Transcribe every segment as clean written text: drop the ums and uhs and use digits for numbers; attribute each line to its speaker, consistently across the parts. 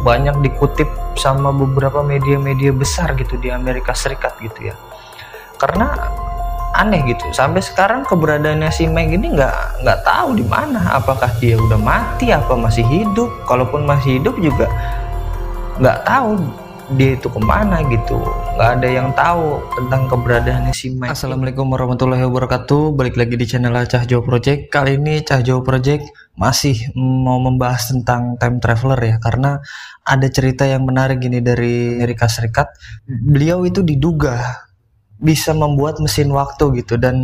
Speaker 1: banyak dikutip sama beberapa media-media besar gitu di Amerika Serikat gitu ya. Karena aneh gitu, sampai sekarang keberadaannya si Mike ini nggak tahu di mana, apakah dia udah mati apa masih hidup. Kalaupun masih hidup juga nggak tahu dia itu kemana gitu, nggak ada yang tahu tentang keberadaannya si Mike. Assalamualaikum warahmatullahi wabarakatuh, balik lagi di channel Cahjo Project. Kali ini Cahjo Project masih mau membahas tentang time traveler ya, karena ada cerita yang menarik gini dari Amerika Serikat. Beliau itu diduga bisa membuat mesin waktu gitu, dan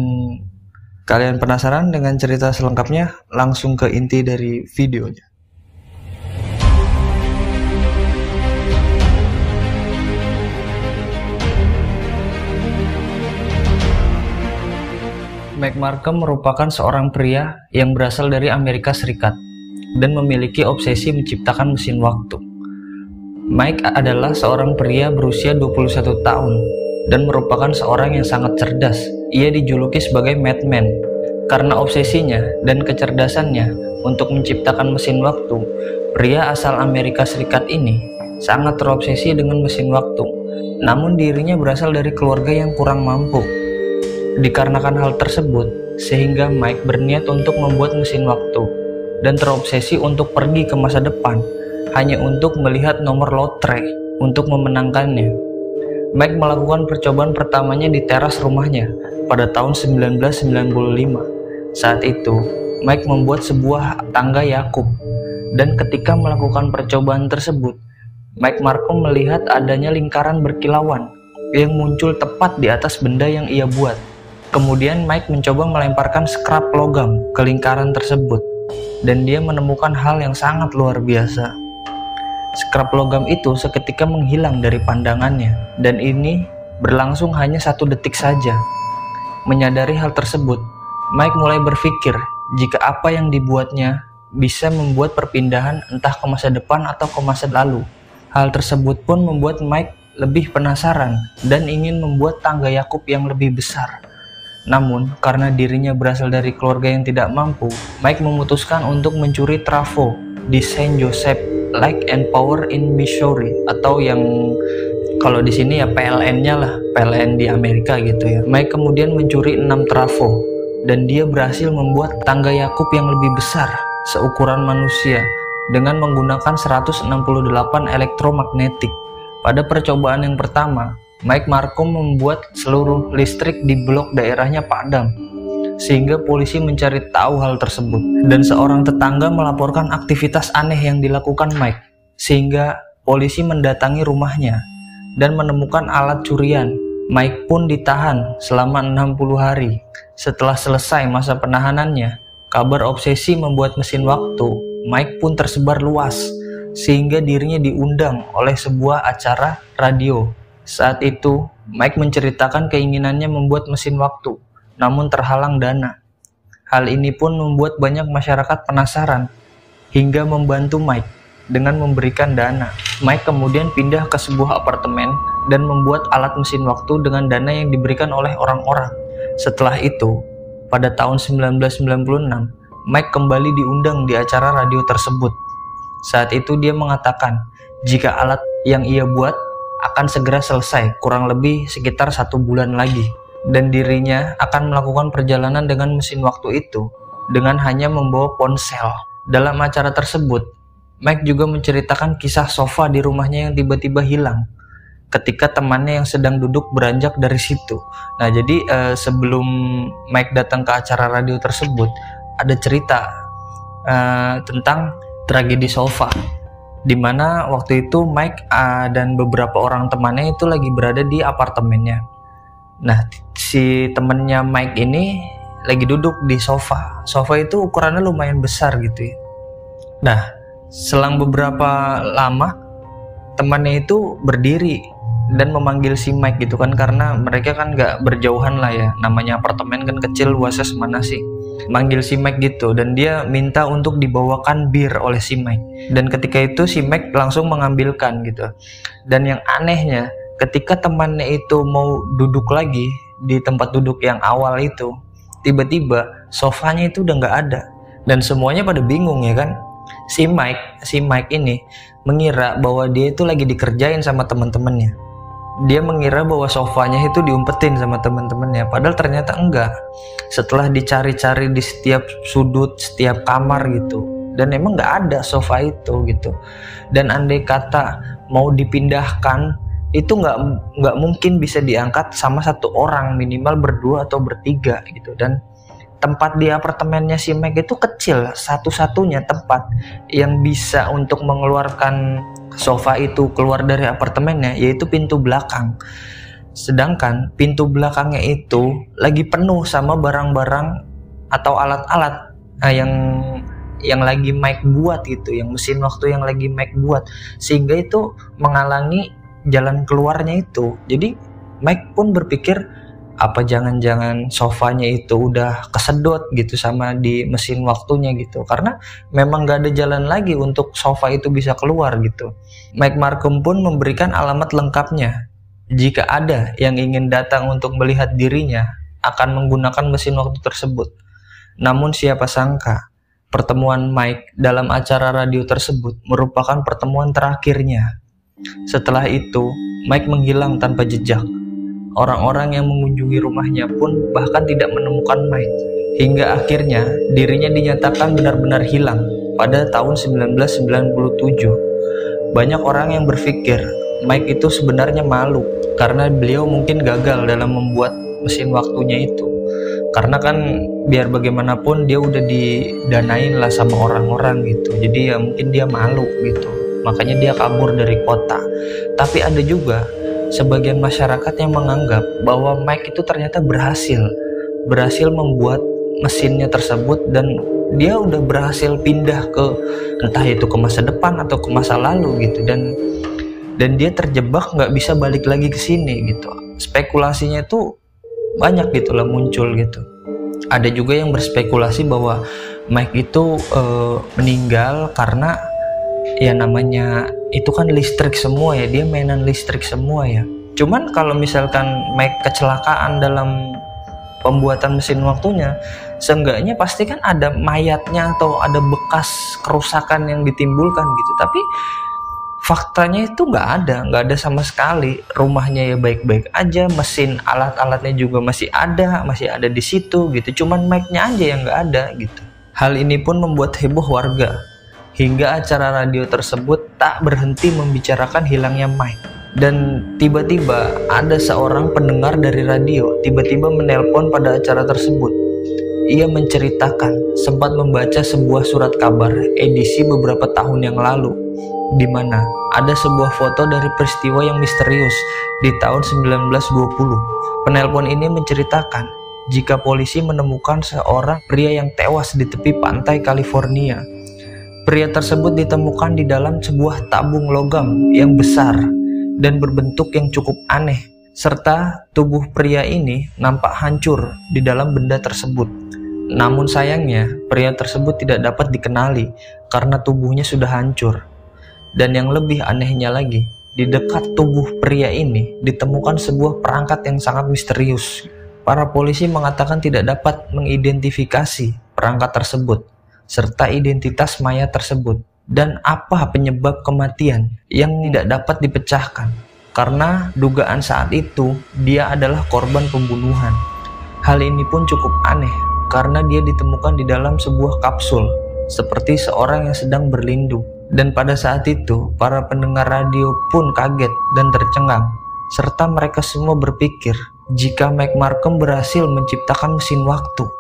Speaker 1: kalian penasaran dengan cerita selengkapnya? Langsung ke inti dari videonya. Mike Markham merupakan seorang pria yang berasal dari Amerika Serikat dan memiliki obsesi menciptakan mesin waktu. Mike adalah seorang pria berusia 21 tahun dan merupakan seorang yang sangat cerdas. Ia dijuluki sebagai madman karena obsesinya dan kecerdasannya untuk menciptakan mesin waktu. Pria asal Amerika Serikat ini sangat terobsesi dengan mesin waktu, namun dirinya berasal dari keluarga yang kurang mampu. Dikarenakan hal tersebut, sehingga Mike berniat untuk membuat mesin waktu dan terobsesi untuk pergi ke masa depan hanya untuk melihat nomor lotre untuk memenangkannya. Mike melakukan percobaan pertamanya di teras rumahnya pada tahun 1995. Saat itu, Mike membuat sebuah tangga Yakub, dan ketika melakukan percobaan tersebut, Mike Markham melihat adanya lingkaran berkilauan yang muncul tepat di atas benda yang ia buat. Kemudian Mike mencoba melemparkan scrap logam ke lingkaran tersebut, dan dia menemukan hal yang sangat luar biasa. Scrap logam itu seketika menghilang dari pandangannya, dan ini berlangsung hanya 1 detik saja. Menyadari hal tersebut, Mike mulai berpikir jika apa yang dibuatnya bisa membuat perpindahan entah ke masa depan atau ke masa lalu. Hal tersebut pun membuat Mike lebih penasaran dan ingin membuat tangga Yakub yang lebih besar. Namun, karena dirinya berasal dari keluarga yang tidak mampu, Mike memutuskan untuk mencuri trafo di Saint Joseph Light and Power in Missouri, atau yang kalau di sini ya PLN-nya lah, PLN di Amerika gitu ya. Mike kemudian mencuri 6 trafo, dan dia berhasil membuat tangga Yakub yang lebih besar, seukuran manusia, dengan menggunakan 168 elektromagnetik. Pada percobaan yang pertama, Mike Markham membuat seluruh listrik di blok daerahnya padam, sehingga polisi mencari tahu hal tersebut, dan seorang tetangga melaporkan aktivitas aneh yang dilakukan Mike, sehingga polisi mendatangi rumahnya dan menemukan alat curian. Mike pun ditahan selama 60 hari. Setelah selesai masa penahanannya, kabar obsesi membuat mesin waktu Mike pun tersebar luas, sehingga dirinya diundang oleh sebuah acara radio. Saat itu, Mike menceritakan keinginannya membuat mesin waktu, namun terhalang dana. Hal ini pun membuat banyak masyarakat penasaran, hingga membantu Mike dengan memberikan dana. Mike kemudian pindah ke sebuah apartemen dan membuat alat mesin waktu dengan dana yang diberikan oleh orang-orang. Setelah itu, pada tahun 1996, Mike kembali diundang di acara radio tersebut. Saat itu dia mengatakan jika alat yang ia buat akan segera selesai, kurang lebih sekitar 1 bulan lagi, dan dirinya akan melakukan perjalanan dengan mesin waktu itu dengan hanya membawa ponsel. Dalam acara tersebut, Mike juga menceritakan kisah sofa di rumahnya yang tiba-tiba hilang ketika temannya yang sedang duduk beranjak dari situ. Nah, jadi sebelum Mike datang ke acara radio tersebut, ada cerita tentang tragedi sofa, di mana waktu itu Mike dan beberapa orang temannya itu lagi berada di apartemennya. Nah, si temennya Mike ini lagi duduk di sofa. Sofa itu ukurannya lumayan besar gitu ya. Nah, selang beberapa lama temannya itu berdiri dan memanggil si Mike gitu kan, karena mereka kan gak berjauhan lah ya, namanya apartemen kan kecil, luasnya semana sih. Manggil si Mike gitu, dan dia minta untuk dibawakan bir oleh si Mike, dan ketika itu si Mike langsung mengambilkan gitu. Dan yang anehnya, ketika temannya itu mau duduk lagi di tempat duduk yang awal itu, tiba-tiba sofanya itu udah nggak ada, dan semuanya pada bingung ya kan. si Mike ini mengira bahwa dia itu lagi dikerjain sama teman-temannya. Dia mengira bahwa sofanya itu diumpetin sama teman-temannya, padahal ternyata enggak. Setelah dicari-cari di setiap sudut, setiap kamar gitu, dan emang nggak ada sofa itu gitu. Dan andai kata mau dipindahkan, itu nggak mungkin bisa diangkat sama satu orang, minimal berdua atau bertiga gitu. Dan tempat di apartemennya si Mike itu kecil, satu-satunya tempat yang bisa untuk mengeluarkan sofa itu keluar dari apartemennya yaitu pintu belakang. Sedangkan pintu belakangnya itu lagi penuh sama barang-barang atau alat-alat yang lagi Mike buat gitu, yang mesin waktu yang lagi Mike buat, sehingga itu menghalangi jalan keluarnya itu. Jadi Mike pun berpikir, apa jangan-jangan sofanya itu udah kesedot gitu sama di mesin waktunya gitu, karena memang gak ada jalan lagi untuk sofa itu bisa keluar gitu. Mike Markham pun memberikan alamat lengkapnya. Jika ada yang ingin datang untuk melihat dirinya, akan menggunakan mesin waktu tersebut. Namun siapa sangka pertemuan Mike dalam acara radio tersebut merupakan pertemuan terakhirnya. Setelah itu Mike menghilang tanpa jejak. Orang-orang yang mengunjungi rumahnya pun bahkan tidak menemukan Mike, hingga akhirnya dirinya dinyatakan benar-benar hilang pada tahun 1997. Banyak orang yang berpikir Mike itu sebenarnya malu karena beliau mungkin gagal dalam membuat mesin waktunya itu. Karena kan biar bagaimanapun dia udah didanain lah sama orang-orang gitu, jadi ya mungkin dia malu gitu, makanya dia kabur dari kota. Tapi ada juga sebagian masyarakat yang menganggap bahwa Mike itu ternyata berhasil membuat mesinnya tersebut, dan dia udah berhasil pindah ke entah itu ke masa depan atau ke masa lalu gitu, dan dia terjebak nggak bisa balik lagi ke sini gitu. Spekulasinya itu banyak gitulah muncul gitu. Ada juga yang berspekulasi bahwa Mike itu meninggal karena ya namanya itu kan listrik semua ya, dia mainan listrik semua ya. Cuman kalau misalkan Mike kecelakaan dalam pembuatan mesin waktunya, seenggaknya pasti kan ada mayatnya atau ada bekas kerusakan yang ditimbulkan gitu. Tapi faktanya itu nggak ada sama sekali. Rumahnya ya baik-baik aja, mesin alat-alatnya juga masih ada di situ gitu. Cuman Mike-nya aja yang nggak ada gitu. Hal ini pun membuat heboh warga, hingga acara radio tersebut tak berhenti membicarakan hilangnya Mike. Dan tiba-tiba ada seorang pendengar dari radio tiba-tiba menelpon pada acara tersebut. Ia menceritakan sempat membaca sebuah surat kabar edisi beberapa tahun yang lalu, di mana ada sebuah foto dari peristiwa yang misterius di tahun 1920. Penelpon ini menceritakan jika polisi menemukan seorang pria yang tewas di tepi pantai California. Pria tersebut ditemukan di dalam sebuah tabung logam yang besar dan berbentuk yang cukup aneh, serta tubuh pria ini nampak hancur di dalam benda tersebut. Namun sayangnya, pria tersebut tidak dapat dikenali karena tubuhnya sudah hancur. Dan yang lebih anehnya lagi, di dekat tubuh pria ini ditemukan sebuah perangkat yang sangat misterius. Para polisi mengatakan tidak dapat mengidentifikasi perangkat tersebut serta identitas mayat tersebut, dan apa penyebab kematian yang tidak dapat dipecahkan, karena dugaan saat itu dia adalah korban pembunuhan. Hal ini pun cukup aneh karena dia ditemukan di dalam sebuah kapsul seperti seorang yang sedang berlindung. Dan pada saat itu para pendengar radio pun kaget dan tercengang, serta mereka semua berpikir jika Mike Markham berhasil menciptakan mesin waktu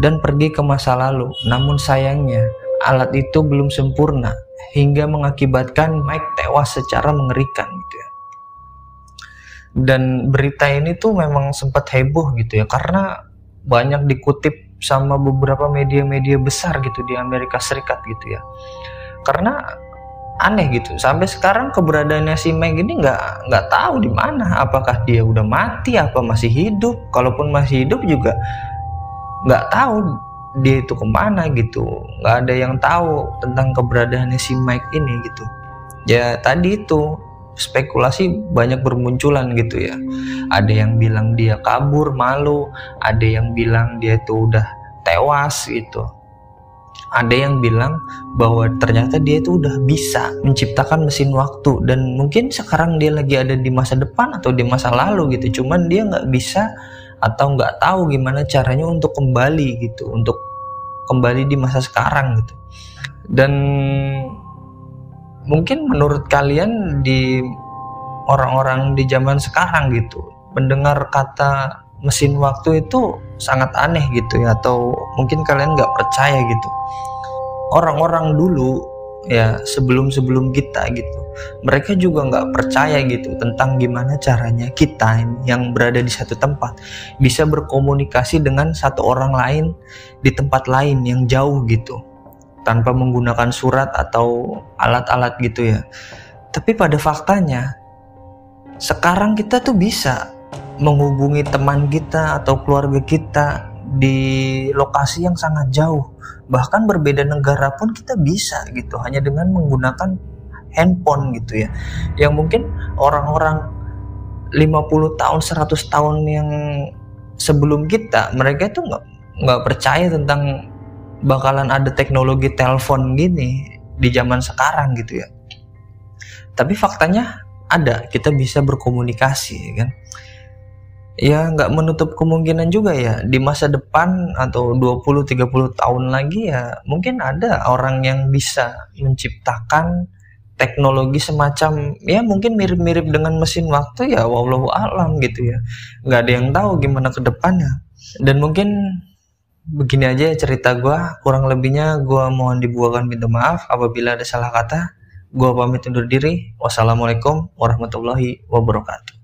Speaker 1: dan pergi ke masa lalu. Namun sayangnya alat itu belum sempurna hingga mengakibatkan Mike tewas secara mengerikan gitu ya. Dan berita ini tuh memang sempat heboh gitu ya, karena banyak dikutip sama beberapa media-media besar gitu di Amerika Serikat gitu ya. Karena aneh gitu, sampai sekarang keberadaannya si Mike ini nggak tahu di mana, apakah dia udah mati apa masih hidup. Kalaupun masih hidup juga nggak tahu dia itu kemana gitu, nggak ada yang tahu tentang keberadaannya si Mike ini gitu. Ya tadi itu spekulasi banyak bermunculan gitu ya. Ada yang bilang dia kabur malu, ada yang bilang dia itu udah tewas gitu. Ada yang bilang bahwa ternyata dia itu udah bisa menciptakan mesin waktu, dan mungkin sekarang dia lagi ada di masa depan atau di masa lalu gitu, cuman dia nggak bisa atau nggak tahu gimana caranya untuk kembali gitu, untuk kembali di masa sekarang gitu. Dan mungkin menurut kalian, di orang-orang di zaman sekarang gitu, mendengar kata mesin waktu itu sangat aneh gitu ya, atau mungkin kalian nggak percaya gitu. Orang-orang dulu ya, sebelum kita gitu, mereka juga nggak percaya gitu tentang gimana caranya kita yang berada di satu tempat bisa berkomunikasi dengan satu orang lain di tempat lain yang jauh gitu, tanpa menggunakan surat atau alat-alat gitu ya. Tapi pada faktanya sekarang kita tuh bisa menghubungi teman kita atau keluarga kita di lokasi yang sangat jauh, bahkan berbeda negara pun kita bisa gitu, hanya dengan menggunakan handphone gitu ya. Yang mungkin orang-orang 50 tahun 100 tahun yang sebelum kita, mereka itu nggak percaya tentang bakalan ada teknologi telepon gini di zaman sekarang gitu ya. Tapi faktanya ada, kita bisa berkomunikasi kan. Ya nggak menutup kemungkinan juga ya, di masa depan atau 20-30 tahun lagi ya mungkin ada orang yang bisa menciptakan teknologi semacam ya mungkin mirip-mirip dengan mesin waktu ya, wallahu a'lam gitu ya. Nggak ada yang tahu gimana ke depannya. Dan mungkin begini aja ya cerita gue, kurang lebihnya gue mohon dibuatkan minta maaf apabila ada salah kata. Gue pamit undur diri. Wassalamualaikum warahmatullahi wabarakatuh.